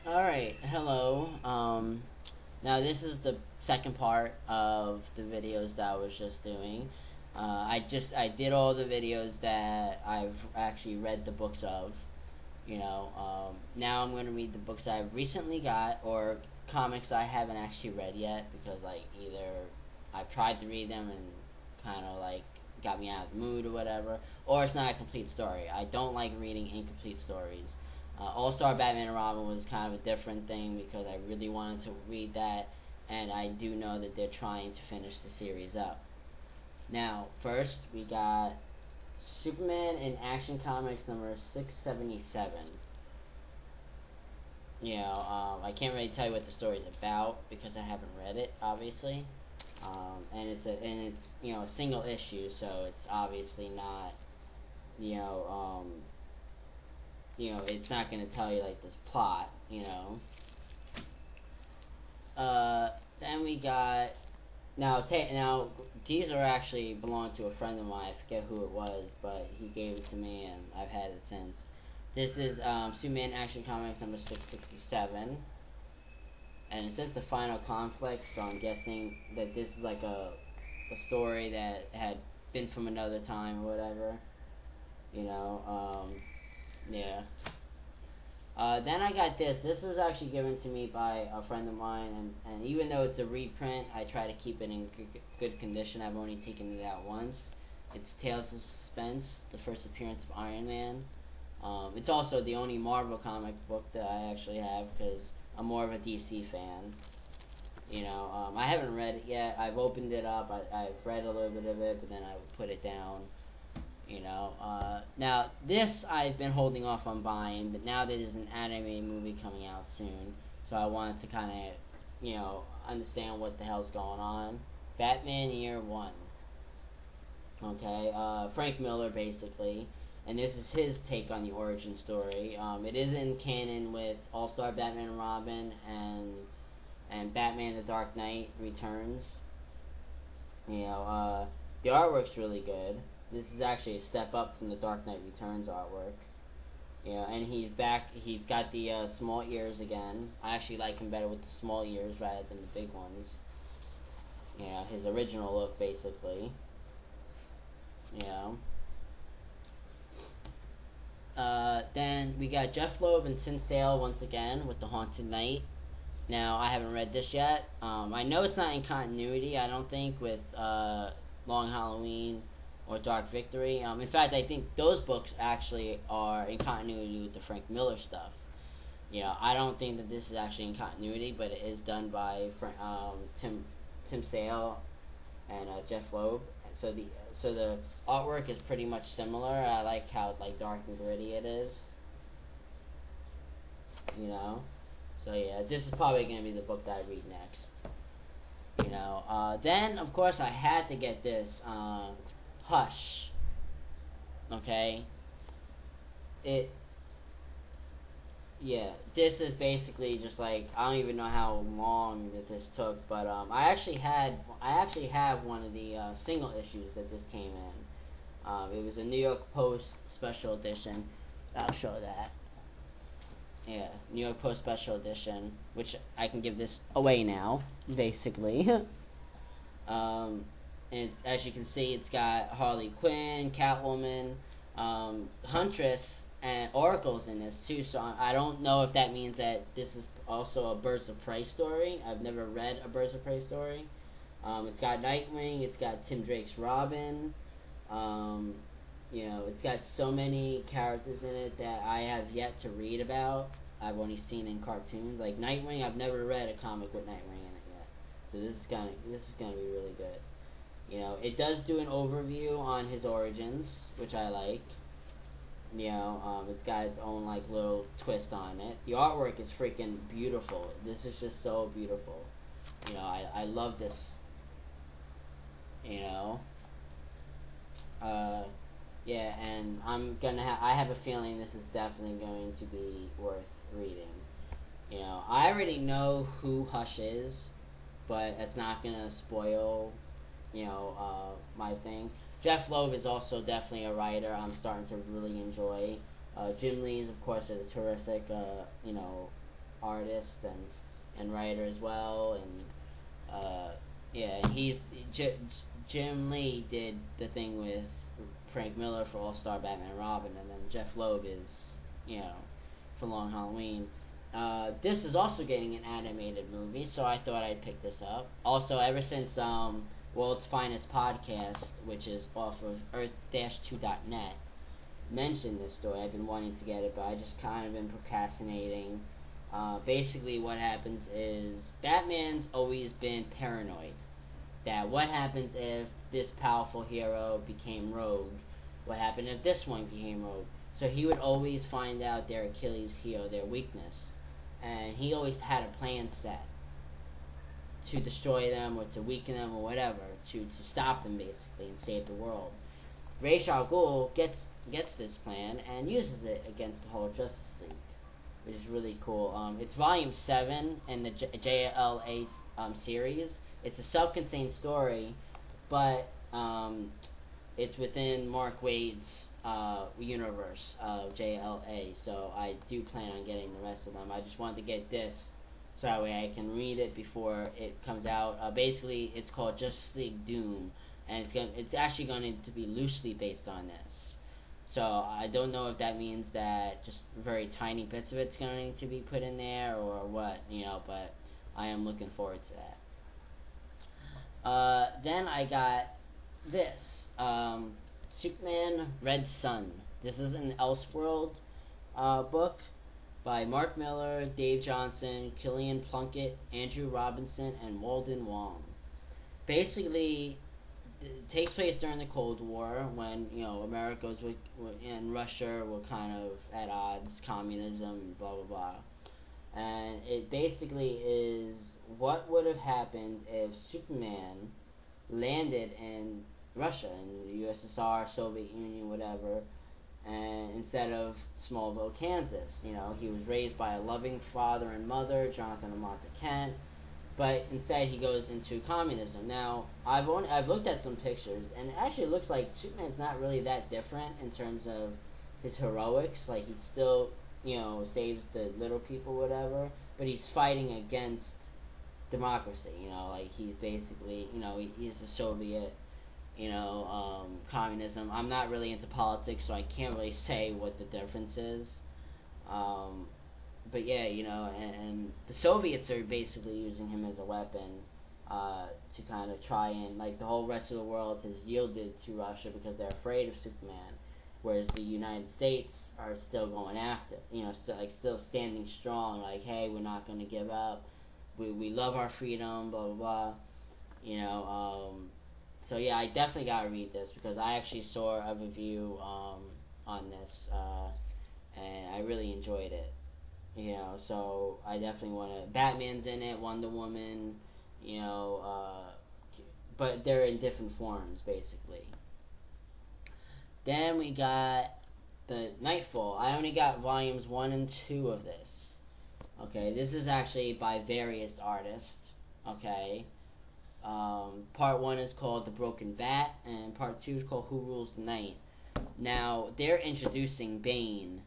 Alright, hello. Now this is the second part of the videos that I was just doing. I did all the videos that I've actually read the books of. Now I'm going to read the books I've recently got or comics I haven't actually read yet because like either I've tried to read them and kind of like got me out of the mood or whatever, or it's not a complete story. I don't like reading incomplete stories. All Star Batman and Robin was kind of a different thing because I really wanted to read that, and I do know that they're trying to finish the series up. Now, first we got Superman in Action Comics number 677. I can't really tell you what the story is about because I haven't read it, obviously. And it's a single issue, so it's obviously not you know it's not going to tell you like this plot. Then we got now these are actually belong to a friend of mine. I forget who it was, but he gave it to me, and I've had it since. This is Superman Action Comics number 667, and it says the final conflict. So I'm guessing that this is like a story that had been from another time or whatever. Yeah. Then I got this. This was actually given to me by a friend of mine, and even though it's a reprint, I try to keep it in good condition. I've only taken it out once. It's Tales of Suspense, the first appearance of Iron Man. It's also the only Marvel comic book that I actually have because I'm more of a DC fan. I haven't read it yet. I've opened it up. I've read a little bit of it, but then I put it down. Now this I've been holding off on buying, but now there's an anime movie coming out soon, so I wanted to kind of, understand what the hell's going on. Batman Year One. Okay, Frank Miller basically, and this is his take on the origin story. It is in canon with All Star Batman and Robin and Batman: The Dark Knight Returns. The artwork's really good. This is actually a step up from the Dark Knight Returns artwork. And he's back. He's got the small ears again. I actually like him better with the small ears rather than the big ones. His original look, basically. Then we got Jeff Loeb and Tim Sale once again with The Haunted Knight. Now, I haven't read this yet. I know it's not in continuity, I don't think, with Long Halloween or Dark Victory. In fact, I think those books actually are in continuity with the Frank Miller stuff. I don't think that this is actually in continuity, but it is done by Tim Sale and Jeff Loeb. So the artwork is pretty much similar. I like how like dark and gritty it is. So yeah, this is probably gonna be the book that I read next. Then of course I had to get this. Hush. Okay. This is basically just like I don't even know how long that this took, but I actually have one of the single issues that this came in. It was a New York Post special edition. I'll show that. Yeah, New York Post special edition, which I can give this away now, basically. And as you can see, it's got Harley Quinn, Catwoman, Huntress, and Oracle's in this too. So I don't know if that means that this is also a Birds of Prey story. I've never read a Birds of Prey story. It's got Nightwing. It's got Tim Drake's Robin. It's got so many characters in it that I have yet to read about. I've only seen in cartoons. Like Nightwing, I've never read a comic with Nightwing in it yet. So this is gonna be really good. It does do an overview on his origins, which I like. It's got its own like little twist on it. The artwork is freaking beautiful. This is just so beautiful. I love this. And I have a feeling this is definitely going to be worth reading. I already know who Hush is, but that's not gonna spoil my thing. Jeff Loeb is also definitely a writer I'm starting to really enjoy. Jim Lee is, of course, a terrific, artist and writer as well, and yeah, and Jim Lee did the thing with Frank Miller for All Star Batman and Robin, and then Jeff Loeb is, for Long Halloween. This is also getting an animated movie, so I thought I'd pick this up. Also, ever since World's Finest Podcast, which is off of Earth-2.net, mentioned this story, I've been wanting to get it, but I just kind of been procrastinating. Basically, what happens is Batman's always been paranoid that what happens if this powerful hero became rogue? What happened if this one became rogue? So he would always find out their Achilles heel, their weakness, and he always had a plan set to destroy them or to weaken them or whatever, to stop them basically and save the world. Ra's al Ghul gets this plan and uses it against the whole Justice League, which is really cool. It's volume 7 in the JLA series. It's a self-contained story, but it's within Mark Waid's universe of JLA, so I do plan on getting the rest of them. I just wanted to get this so that way I can read it before it comes out. Basically, it's called Justice League Doom, and it's actually going to be loosely based on this. So I don't know if that means that just very tiny bits of it's going to be put in there or what, but I am looking forward to that. Then I got this, Superman Red Sun. This is an Elseworld book by Mark Miller, Dave Johnson, Killian Plunkett, Andrew Robinson, and Walden Wong. Basically, it takes place during the Cold War when America and Russia were kind of at odds, communism, blah blah blah, and it basically is what would have happened if Superman landed in Russia, in the USSR, Soviet Union, whatever, and instead of Smallville, Kansas. He was raised by a loving father and mother, Jonathan and Martha Kent, but instead he goes into communism. Now, I've looked at some pictures, and it actually looks like Superman's not really that different in terms of his heroics. Like, he still, saves the little people, whatever, but he's fighting against democracy. Like, he's basically, he's the Soviet, communism. I'm not really into politics, so I can't really say what the difference is. But yeah, and the Soviets are basically using him as a weapon to kind of try and, like, the whole rest of the world has yielded to Russia because they're afraid of Superman, whereas the United States are still going after, still standing strong, like, hey, we're not going to give up, we love our freedom, blah, blah, blah, so yeah, I definitely got to read this because I actually saw a review on this, and I really enjoyed it. So I definitely want to. Batman's in it, Wonder Woman, but they're in different forms, basically. Then we got the Nightfall. I only got volumes 1 and 2 of this. Okay, this is actually by various artists. Okay, part 1 is called The Broken Bat, and part 2 is called Who Rules the Night. Now, they're introducing Bane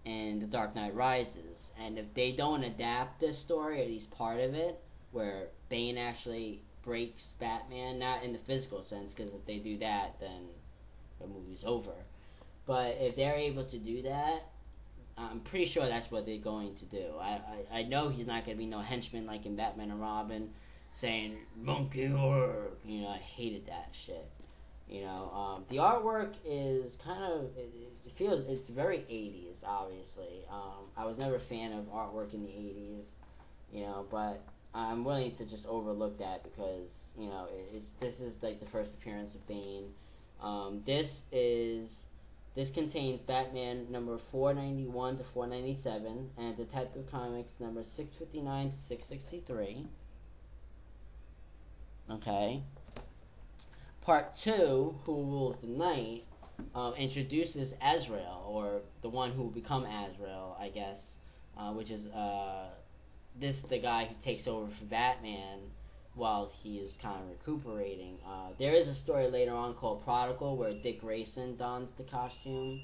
in The Dark Knight Rises, and if they don't adapt this story, at least part of it, where Bane actually breaks Batman, not in the physical sense, because if they do that, then the movie's over, but if they're able to do that, I'm pretty sure that's what they're going to do. I know he's not going to be no henchman like in Batman and Robin, saying, monkey work, I hated that shit. The artwork is kind of, it feels, it's very 80s, obviously. I was never a fan of artwork in the 80s, but I'm willing to just overlook that because, this is like the first appearance of Bane. This contains Batman number 491 to 497 and Detective Comics number 659 to 663. Okay. Part 2, Who Rules the Night, introduces Azrael, or the one who will become Azrael, I guess, which is the guy who takes over for Batman while he is kind of recuperating. There is a story later on called Prodigal where Dick Grayson dons the costume,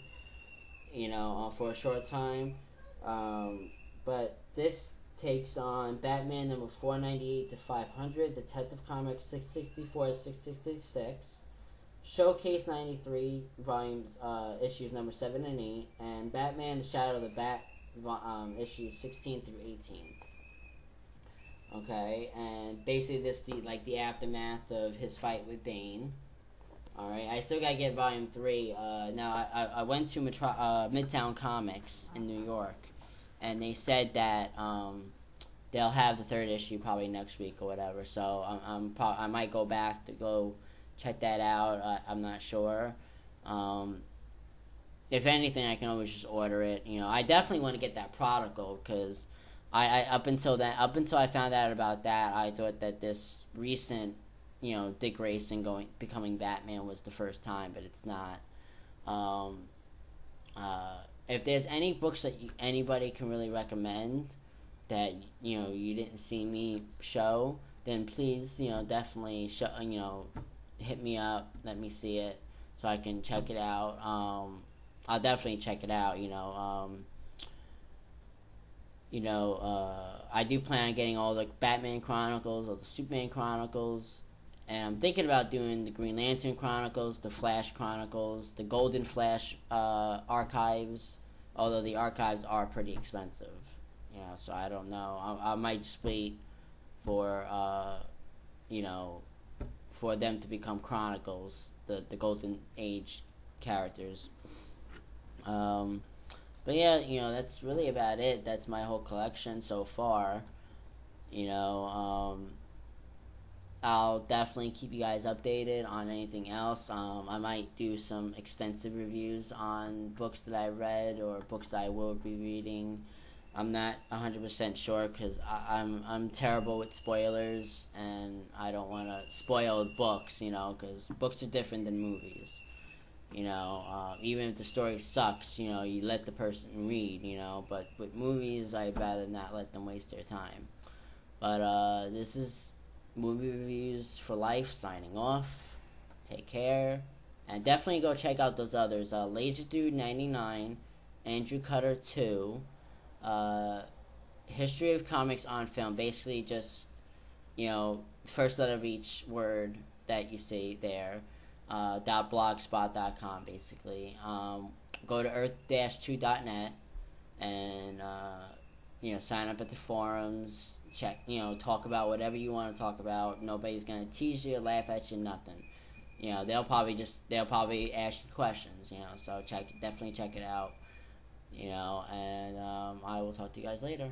for a short time. But this takes on Batman number 498 to 500, Detective Comics 664 to 666, Showcase 93 volumes issues number 7 and 8, and Batman: The Shadow of the Bat issues 16 through 18. Okay, and basically this the aftermath of his fight with Bane. All right, I still gotta get volume 3. Now I went to Midtown Comics in New York, and they said that they'll have the third issue probably next week or whatever. So I might go back to go check that out. I'm not sure. If anything, I can always just order it. I definitely want to get that Prodigal because I up until I found out about that, I thought that this recent, Dick Grayson becoming Batman was the first time, but it's not. If there's any books that anybody can really recommend that you didn't see me show, then please definitely hit me up, let me see it so I can check it out. I'll definitely check it out. I do plan on getting all the Batman Chronicles or the Superman Chronicles, and I'm thinking about doing the Green Lantern Chronicles, the Flash Chronicles, the Golden Flash archives, although the archives are pretty expensive. So I don't know. I might just wait for for them to become Chronicles, the Golden Age characters. But yeah, that's really about it. That's my whole collection so far. I'll definitely keep you guys updated on anything else. I might do some extensive reviews on books that I read or books that I will be reading. I'm not 100% sure because I'm terrible with spoilers, and I don't want to spoil books, because books are different than movies. Even if the story sucks, you let the person read, but with movies, I'd rather not let them waste their time. But this is Movie Reviews for Life signing off. Take care, and definitely go check out those others. Laser Dude 99, Andrew Cutter 2, History of Comics on Film, basically just, first letter of each word that you see there. .blogspot.com basically. Go to earth-2.net and sign up at the forums, check, talk about whatever you want to talk about. Nobody's gonna tease you, laugh at you, nothing. They'll probably ask you questions, so definitely check it out. And I will talk to you guys later.